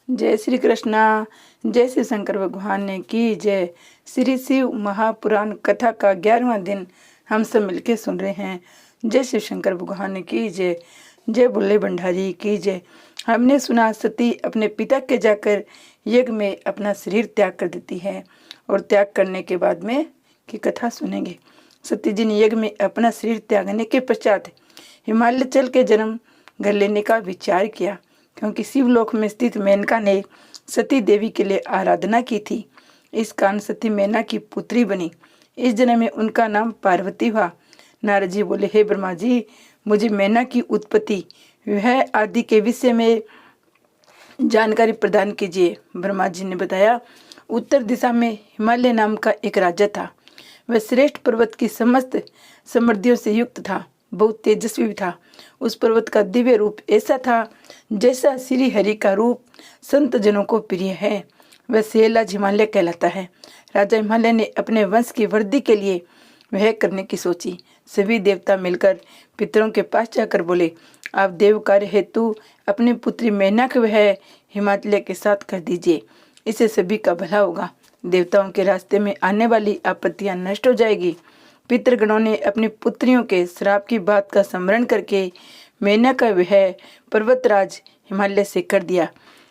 जय श्री कृष्णा। जय श्री शंकर भगवान ने की जय। श्री शिव महापुराण कथा का 11वां दिन हम सब मिलके सुन रहे हैं। जय श्री शंकर भगवान ने की जय। जय बुल्ले भंडारी की जय। हमने सुना सती अपने पिता के जाकर यज्ञ में अपना शरीर त्याग कर देती है और त्याग करने के बाद में की कथा सुनेंगे। सती जी ने यज्ञ में अपना शरीर त्यागने के पश्चात हिमालय चल के जन्म घर लेने का विचार किया, क्योंकि शिवलोक में स्थित मेनका ने सती देवी के लिए आराधना की थी। इस कारण सती मेना की पुत्री बनी। इस जन्म में उनका नाम पार्वती हुआ। नारद जी बोले, हे ब्रह्मा जी, मुझे मेना की उत्पत्ति वह आदि के विषय में जानकारी प्रदान कीजिए। ब्रह्मा जी ने बताया, उत्तर दिशा में हिमालय नाम का एक राज्य था। वह श्रेष्ठ पर्वत की समस्त समृद्धियों से युक्त था, बहुत तेजस्वी भी था। उस पर्वत का दिव्य रूप ऐसा था जैसा श्री हरि का रूप संत जनों को प्रिय है। वह सेलाज हिमालय कहलाता है। राजा हिमालय ने अपने वंश की वृद्धि के लिए वह करने की सोची। सभी देवता मिलकर पितरों के पास जाकर बोले, आप देव कार्य हेतु अपनी पुत्री मेना को वह हिमालय के साथ कर दीजिए, इससे सभी का भला होगा। देवताओं के रास्ते में आने वाली आपत्तियां नष्ट हो जाएगी। पितृगणों ने अपनी पुत्रियों के श्राप की बात का स्मरण करके मेना का विवाह पर्वतराज हिमालय से कर दिया।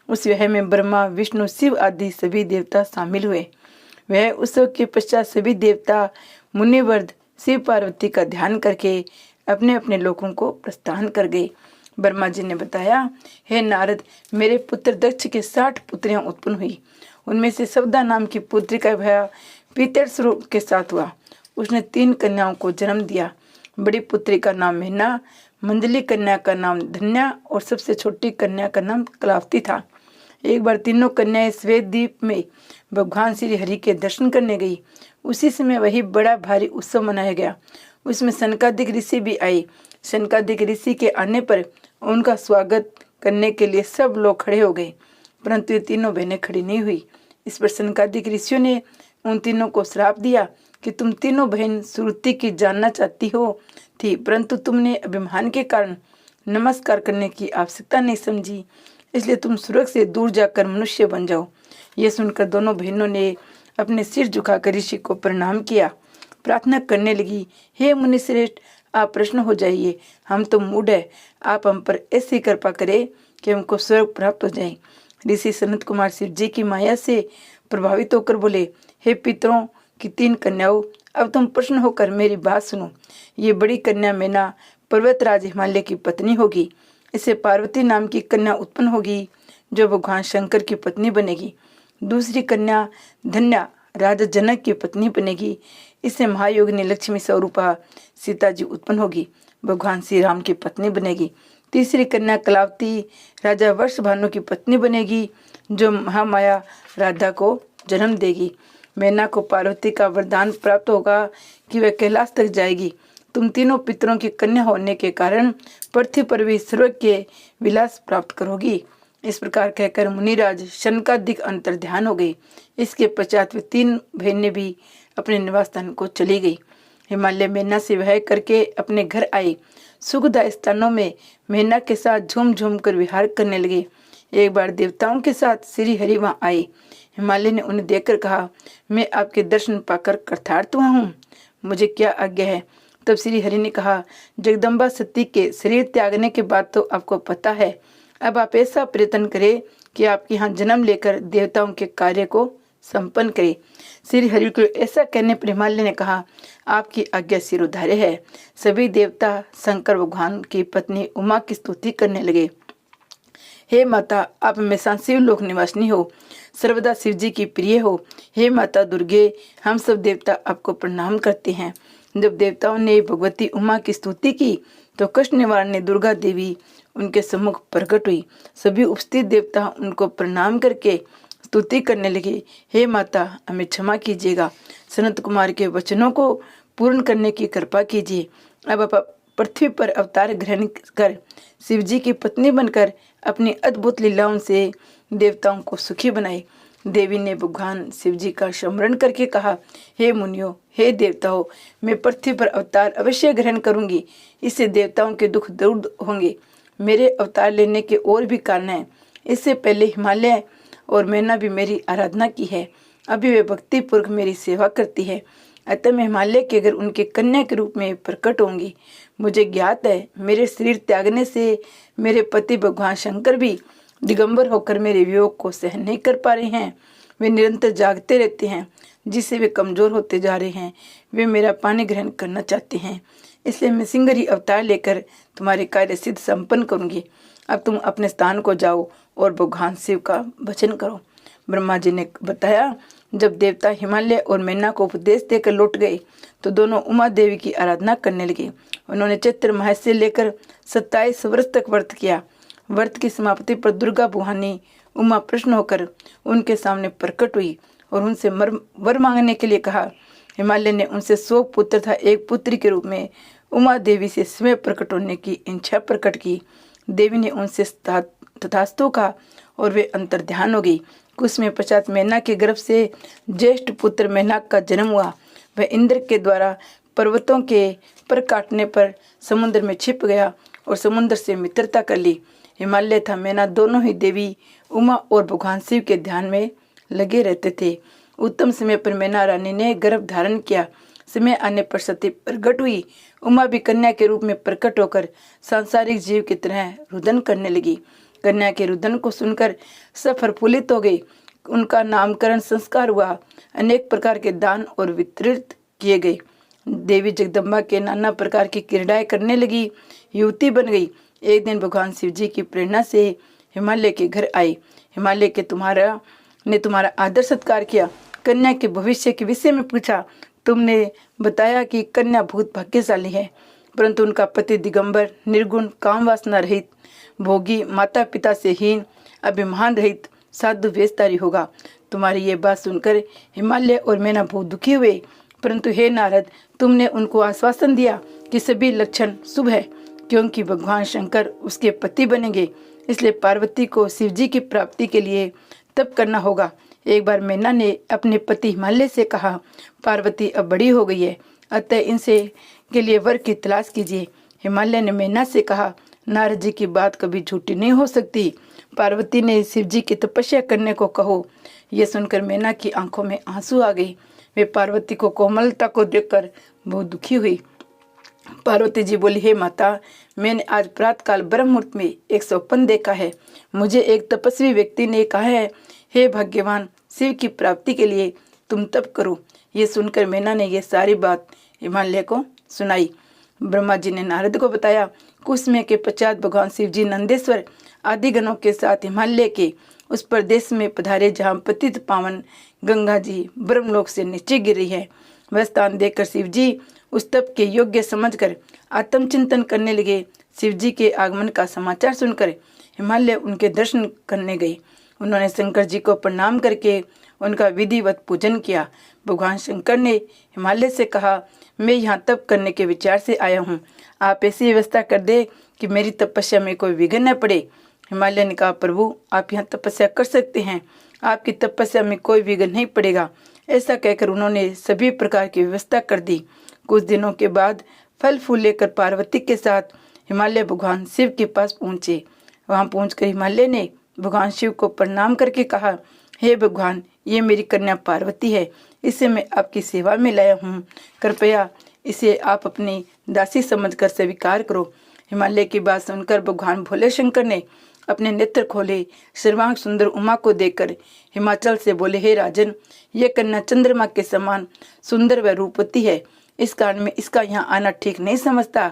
उस विवाह में ब्रह्मा, विष्णु, शिव आदि सभी देवता शामिल हुए। वह उत्सव के पश्चात सभी देवता मुनिवर्ग शिव पार्वती का ध्यान करके अपने अपने लोकों को प्रस्थान कर गए। ब्रह्मा जी ने बताया, हे नारद, मेरे पुत्र दक्ष के 60 पुत्रियां उत्पन्न हुई। उनमें से सवदा नाम की पुत्री का विवाह पीतरस्वरूप के साथ हुआ। उसने 3 कन्याओं को जन्म दिया। बड़ी पुत्री का नाम मेना, मंजली कन्या का नाम धन्या और सबसे छोटी कन्या का नाम कलावती था। एक बार तीनों कन्याएं श्वेत द्वीप में भगवान श्री हरि के दर्शन करने गई। उसी समय वही बड़ा भारी उत्सव मनाया गया। उसमें सनकादिक ऋषि भी आए। सनकादिक ऋषि के आने पर उनका स्वागत करने के लिए सब लोग खड़े हो गए, परंतु ये तीनों बहनें खड़ी नहीं हुई। इस पर सनकादिक ऋषियों ने उन तीनों को श्राप दिया कि तुम तीनों बहन श्रुति की जानना चाहती हो थी, परंतु तुमने अभिमान के कारण नमस्कार करने की आवश्यकता नहीं समझी, इसलिए तुम स्वर्ग से दूर जाकर मनुष्य बन जाओ। यह सुनकर दोनों बहनों ने अपने सिर झुकाकर ऋषि को प्रणाम किया। प्रार्थना करने लगी, हे मुनि श्रेष्ठ, आप प्रश्न हो जाइए, हम तो मूढ़ है, आप हम पर ऐसी कृपा करें कि हमको स्वर्ग प्राप्त हो जाए। ऋषि सनत कुमार शिव जी की माया से प्रभावित होकर बोले, हे पितरों की 3 कन्याओं, अब तुम प्रश्न होकर मेरी बात सुनो। ये बड़ी कन्या मेना पर्वतराज हिमालय की पत्नी होगी। इससे पार्वती नाम की कन्या उत्पन्न होगी जो भगवान शंकर की पत्नी बनेगी। दूसरी कन्या धन्या राजा जनक की पत्नी बनेगी। इससे महायोगिनी लक्ष्मी स्वरूपा सीता जी उत्पन्न होगी, भगवान श्री राम की पत्नी बनेगी। तीसरी कन्या कलावती राजा वर्षभानु की पत्नी बनेगी, जो महामाया राधा को जन्म देगी। मेना को पार्वती का वरदान प्राप्त होगा कि वह कैलाश तक जाएगी। तुम तीनों पितरों की कन्या होने के कारण पृथ्वी पर भी स्वर्ग के विलास प्राप्त करोगी। इस प्रकार कहकर मुनिराज शनकादिक अंतर ध्यान हो गई। इसके पश्चात वे 3 बहनें भी अपने निवास स्थान को चली गई। हिमालय मेना से विवाह करके अपने घर आई। सुखदायी स्थानों में मेना के साथ झूम झूम कर विहार करने लगे। एक बार देवताओं के साथ श्री हरि वहां आए। हिमालय ने उन्हें देखकर कहा, मैं आपके दर्शन पाकर कृतार्थ हुआ हूँ, मुझे क्या आज्ञा है। तब श्री हरि ने कहा, जगदम्बा सती के शरीर त्यागने के बाद तो आपको पता है, अब आप ऐसा प्रयत्न करें कि आपके यहाँ जन्म लेकर देवताओं के कार्य को संपन्न करे। श्री हरि को ऐसा कहने पर हिमालय ने कहा, आपकी आज्ञा सिरोधार्य है। सभी देवता शंकर भगवान की पत्नी उमा की स्तुति करने लगे। हे माता, आप हमेशा शिवलोक निवासिनी हो, सर्वदा शिव जी की प्रिय हो। हे माता दुर्गे, हम सब देवता आपको प्रणाम करते हैं। जब देवताओं ने भगवती उमा की स्तुति की तो कष्ट निवारणी दुर्गा देवी उनके सम्मुख प्रकट हुई। सभी उपस्थित देवता उनको प्रणाम करके स्तुति करने लगे, हे माता, हमें क्षमा कीजिएगा, सनत कुमार के वचनों को पूर्ण करने की कृपा कीजिए। अब आप पृथ्वी पर अवतार ग्रहण कर शिव जी की पत्नी बनकर अपनी अद्भुत लीलाओं से देवताओं को सुखी बनाए। देवी ने भगवान शिव जी का स्मरण करके कहा, हे मुनियों, हे देवताओं, मैं पृथ्वी पर अवतार अवश्य ग्रहण करूंगी, इससे देवताओं के दुख दूर होंगे। मेरे अवतार लेने के और भी कारण हैं। इससे पहले हिमालय और मैना भी मेरी आराधना की है। अभी वे भक्ति पूर्वक मेरी सेवा करती है। अतः मैं हिमालय के अगर उनके कन्या के रूप में प्रकट होंगी। मुझे ज्ञात है मेरे शरीर त्यागने से मेरे पति भगवान शंकर भी दिगंबर होकर मेरे वियोग को सहन नहीं कर पा रहे हैं। वे निरंतर जागते रहते हैं, जिससे वे कमजोर होते जा रहे हैं। वे मेरा पानी ग्रहण करना चाहते हैं, इसलिए मैं सिंगरी अवतार लेकर तुम्हारे कार्य सिद्ध संपन्न करूंगी। अब तुम अपने स्थान को जाओ और भगवान शिव का भजन करो। ब्रह्मा जी ने बताया, जब देवता हिमालय और मैना को उपदेश देकर लौट गए तो दोनों उमा देवी की आराधना करने लगे। उन्होंने चैत्र माह से लेकर 27 वर्ष तक व्रत किया। व्रत की समाप्ति पर दुर्गा भवानी उमा प्रश्न होकर उनके सामने प्रकट हुई और उनसे वर मांगने के लिए कहा। हिमालय ने उनसे 100 पुत्र था एक पुत्री के रूप में उमा देवी से स्वयं प्रकट होने की इच्छा प्रकट की। देवी ने उनसे तथास्तु कहा और वे अंतर ध्यान हो गई। कुछ में पश्चात मैना के गर्भ से ज्येष्ठ पुत्र मैनाक का जन्म हुआ। वह इंद्र के द्वारा पर्वतों के पर काटने पर समुद्र में छिप गया और समुद्र से मित्रता कर ली। हिमालय था मैना दोनों ही देवी उमा और भगवान शिव के ध्यान में लगे रहते थे। उत्तम समय पर मैना रानी ने गर्भ धारण किया। समय आने पर सती प्रकट हुई। उमा भी कन्या के रूप में प्रकट होकर सांसारिक जीव की तरह रुदन करने लगी। कन्या के रुदन को सुनकर सब प्रफुल्लित हो गई। उनका नामकरण संस्कार हुआ। अनेक प्रकार के दान और वितरित किए गए। देवी जगदम्बा के नाना प्रकार की क्रीड़ाएं करने लगी, युवती बन गई। एक दिन भगवान शिव जी की प्रेरणा से हिमालय के घर आई। हिमालय के तुम्हारा आदर सत्कार किया। कन्या के भविष्य के विषय में पूछा। तुमने बताया कि कन्या बहुत भाग्यशाली है, परंतु उनका पति दिगंबर, निर्गुण, काम वासना रहित, भोगी, माता पिता से हीन, अभिमान रहित, साधु वेशधारी होगा। तुम्हारी ये बात सुनकर हिमालय और मैना बहुत दुखी हुए, परंतु हे नारद, तुमने उनको आश्वासन दिया कि सभी लक्षण शुभ है, क्योंकि भगवान शंकर उसके पति बनेंगे। इसलिए पार्वती को शिव जी की प्राप्ति के लिए तप करना होगा। एक बार मैना ने अपने पति हिमालय से कहा, पार्वती अब बड़ी हो गई है, अतः इनसे के लिए वर की तलाश कीजिए। हिमालय ने मैना से कहा, नारद जी की बात कभी झूठी नहीं हो सकती। पार्वती ने शिव जी की तपस्या करने को कहो। यह सुनकर मैना की आंखों में आंसू आ गए। वे पार्वती को कोमलता को देखकर बहुत दुखी हुई। पार्वती जी बोली, हे माता, मैंने आज प्रातःकाल ब्रह्म मुहूर्त में एक स्वप्न देखा है। मुझे एक तपस्वी व्यक्ति ने कहा है, हे भाग्यवान, शिव की प्राप्ति के लिए तुम तप करो। ये सुनकर मैना ने यह सारी बात हिमालय को सुनाई। ब्रह्मा जी ने नारद को बताया। कुछ समय के पश्चात भगवान शिव जी नंदेश्वर आदि गणों के साथ हिमालय के उस प्रदेश में पधारे जहाँ पतित पावन गंगा जी ब्रह्मलोक से नीचे गिर रही है। वह स्थान देखकर शिव जी उस तप के योग्य समझकर आत्मचिंतन करने लगे। शिव जी के आगमन का समाचार सुनकर हिमालय उनके दर्शन करने गए। उन्होंने शंकर जी को प्रणाम करके उनका विधिवत पूजन किया। भगवान शंकर ने हिमालय से कहा, मैं यहाँ तप करने के विचार से आया हूँ। आप ऐसी व्यवस्था कर दे कि मेरी तपस्या में कोई विघ्न न पड़े। हिमालय ने कहा, प्रभु, आप यहाँ तपस्या कर सकते हैं, आपकी तपस्या में कोई विघ्न नहीं पड़ेगा। ऐसा कहकर उन्होंने सभी प्रकार की व्यवस्था कर दी। कुछ दिनों के बाद फल फूल लेकर पार्वती के साथ हिमालय भगवान शिव के पास पहुँचे। वहाँ पहुँचकर हिमालय ने भगवान शिव को प्रणाम करके कहा, हे भगवान, ये मेरी कन्या पार्वती है, इसे मैं आपकी सेवा में लाया हूँ। कृपया इसे आप अपनी दासी समझकर स्वीकार करो। हिमालय की बात सुनकर भगवान भोले शंकर ने अपने नेत्र खोले। सर्वांग सुंदर उमा को देखकर हिमाचल से बोले, हे राजन, यह कन्या चंद्रमा के समान सुंदर व रूपवती है। इस कारण में इसका यहाँ आना ठीक नहीं समझता,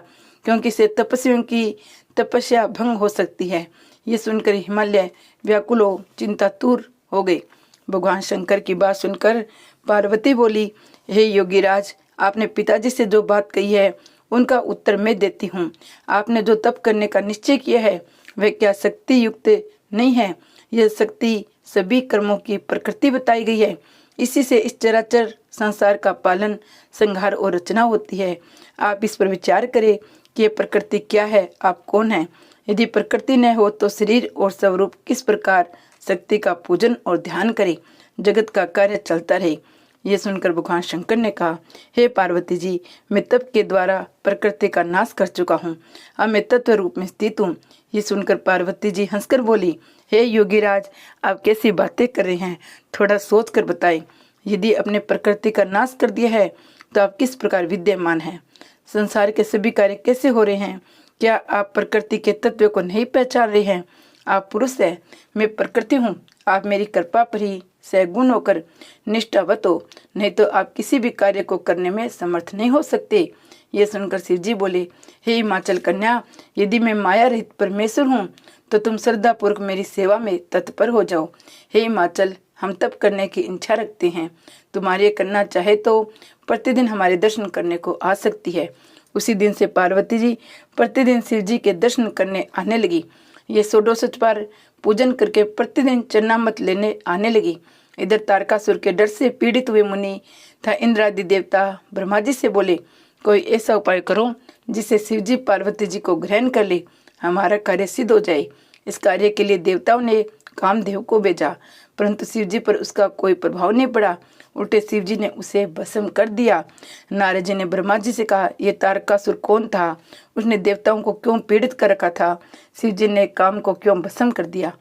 क्योंकि इसे तपस्वियों की तपस्या भंग हो सकती है। ये सुनकर हिमालय व्याकुल हो चिंतातुर हो गए। भगवान शंकर की बात सुनकर पार्वती बोली, हे योगीराज, आपने पिताजी से जो बात कही है उनका उत्तर मैं देती हूँ। आपने जो तप करने का निश्चय किया है वह क्या शक्ति युक्त नहीं है? यह शक्ति सभी कर्मों की प्रकृति बताई गई है। इसी से इस चराचर संसार का पालन, संहार और रचना होती है। आप इस पर विचार करें कि यह प्रकृति क्या है, आप कौन है? यदि प्रकृति न हो तो शरीर और स्वरूप किस प्रकार शक्ति का पूजन और ध्यान करे, जगत का कार्य चलता रहे। ये सुनकर भगवान शंकर ने कहा, हे पार्वती जी, मैं तप के द्वारा प्रकृति का नाश कर चुका हूँ, अब मैं तत्व रूप में स्थित हूँ। ये सुनकर पार्वती जी हंसकर बोली, हे योगीराज, आप कैसी बातें कर रहे हैं, थोड़ा सोच कर बताएं। यदि अपने प्रकृति का नाश कर दिया है तो आप किस प्रकार विद्यमान हैं? संसार के सभी कार्य कैसे हो रहे हैं? क्या आप प्रकृति के तत्व को नहीं पहचान रहे हैं? आप पुरुष हैं, मैं प्रकृति हूँ। आप मेरी कृपा पर ही सगुण होकर निष्ठावत हो, नहीं तो आप किसी भी कार्य को करने में समर्थ नहीं हो सकते। ये सुनकर शिव जी बोले, हे हिमाचल कन्या, यदि मैं माया रहित परमेश्वर हूँ तो तुम श्रद्धापूर्वक मेरी सेवा में तत्पर हो जाओ। हे हिमाचल, हम तप करने की इच्छा रखते हैं। तुम्हारी कन्या चाहे तो प्रतिदिन हमारे दर्शन करने को आ सकती है। उसी दिन से पार्वती जी प्रतिदिन शिव जी के दर्शन करने आने लगी। ये 168 बार पूजन करके प्रतिदिन चरणामृत लेने आने लगी। इधर तारकासुर के डर से पीड़ित हुए मुनि था इंद्रादि देवता ब्रह्मा जी से बोले, कोई ऐसा उपाय करो जिससे शिव जी पार्वती जी को ग्रहण कर ले, हमारा कार्य सिद्ध हो जाए। इस कार्य के लिए देवताओं ने कामदेव को भेजा, परंतु शिव जी पर उसका कोई प्रभाव नहीं पड़ा। उल्टे शिव जी ने उसे भस्म कर दिया। नारद जी ने ब्रह्मा जी से कहा, यह तारकासुर कौन था? उसने देवताओं को क्यों पीड़ित कर रखा था? शिव जी ने काम को क्यों भस्म कर दिया?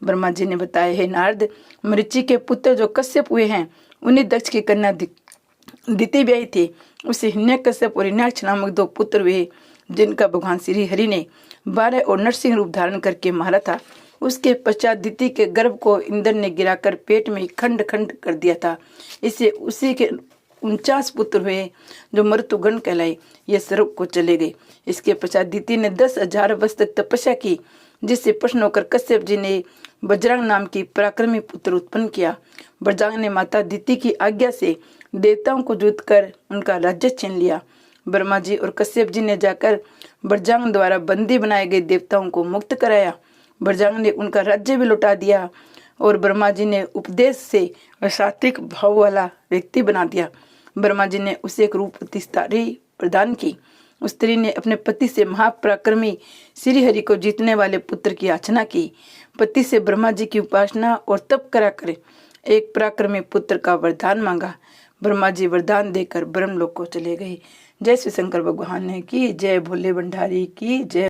ब्रह्मा जी ने बताया, हे नारद, मरीचि के पुत्र जो कश्यप हुए हैं, उन्हें दक्ष की कन्या दिति ब्याही थी। उसे हिरण्यकश्यप और हिरण्याक्ष नामक 2 पुत्र हुए, जिनका भगवान श्री हरि ने 12 और नरसिंह रूप धारण करके मारा था। उसके पश्चात दिति के गर्भ को इंद्र ने गिराकर पेट में खंड खंड कर दिया था। इससे उसी के 49 पुत्र हुए, जो मृत्युगण कहलाए। ये स्वर्ग को चले गए। इसके पश्चात दिति ने 10,000 वर्ष तक तपस्या की, जिससे प्रसन्न होकर कश्यप जी ने बजरंग नाम की पराक्रमी पुत्र उत्पन्न किया। बजरंग ने माता दिति की आज्ञा से देवताओं को जीत कर उनका राज्य छीन लिया। ब्रह्मा जी और कश्यप जी ने जाकर बजरंग द्वारा बंदी बनाए गए देवताओं को मुक्त कराया। बजरंग ने उनका राज्य भी लौटा दिया और ब्रह्मा जी ने उपदेश से सात्विक भाव वाला व्यक्ति बना दिया। ब्रह्मा जी ने उसे एक रूपवती स्त्री प्रदान की। उस स्त्री ने अपने पति से महापराक्रमी श्री हरि को जीतने वाले पुत्र की याचना की। पति से ब्रह्मा जी की उपासना और तप कराकर एक पराक्रमी पुत्र का वरदान मांगा। ब्रह्मा जी वरदान देकर ब्रह्मलोक को चले गए। जय श्री शंकर भगवान की जय, भोले भंडारी की जय।